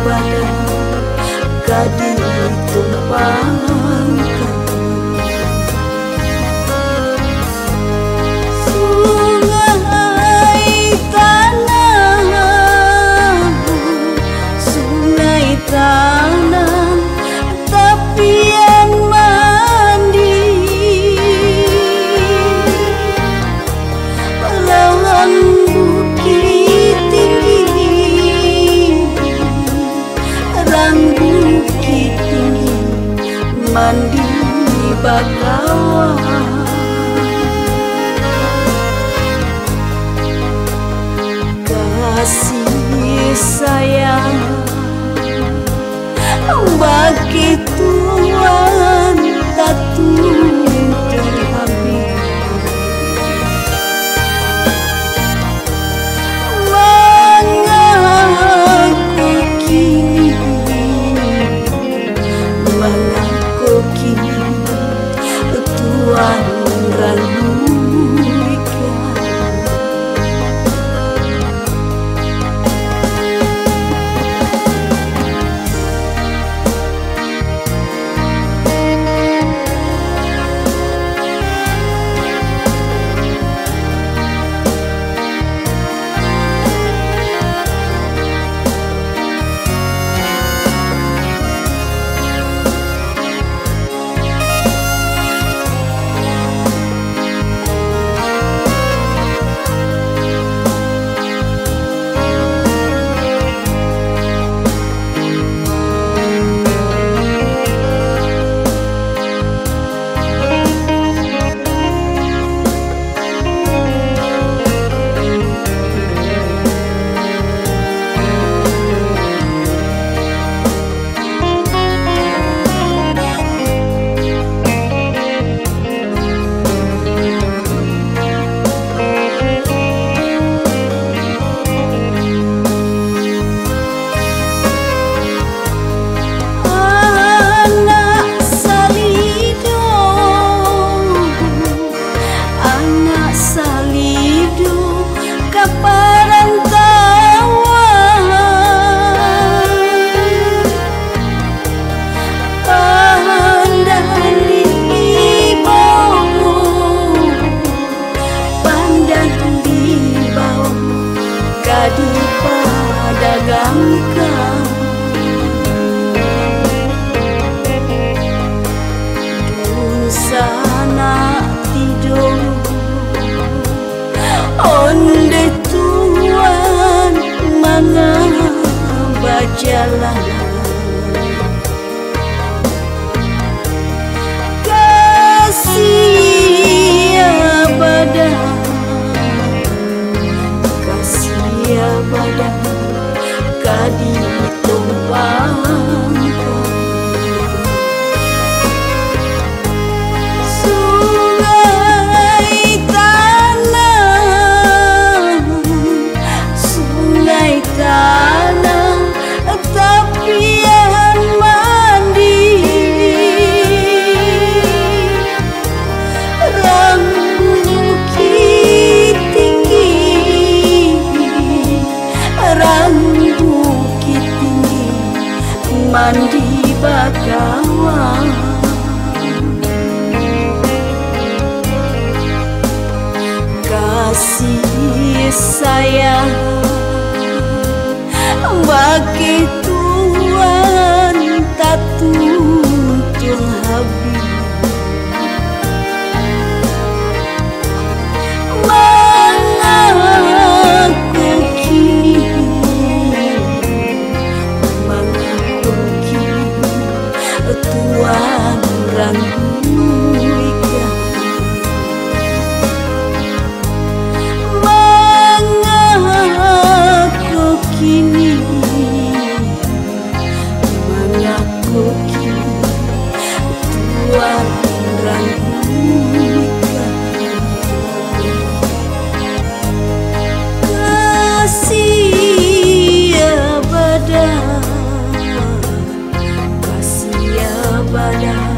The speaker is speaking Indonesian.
badan kadi tumpangkan. Tanah tepian mandi, lahan bukit tinggi, rang bukit tinggi, mandi bakawan. Kasih sayang bagi Tuhan tak terhabis, mengaku kini Tuhan randuikan. Dipadagangkan dun sana tidur onde Tuhan mengaba jalan. Kasih abada, kasih abada kadi tumpangkan. Sungai tanah, sungai tanah tepian mandi, rang bukit tinggi, rang mandi bakawan. Kasih sayang bagi Tuhan tak tunjung habis, Tuhan randuikan. Mengaku kini, mengaku kini Tuhan randuikan. Kasih abada, kasih abada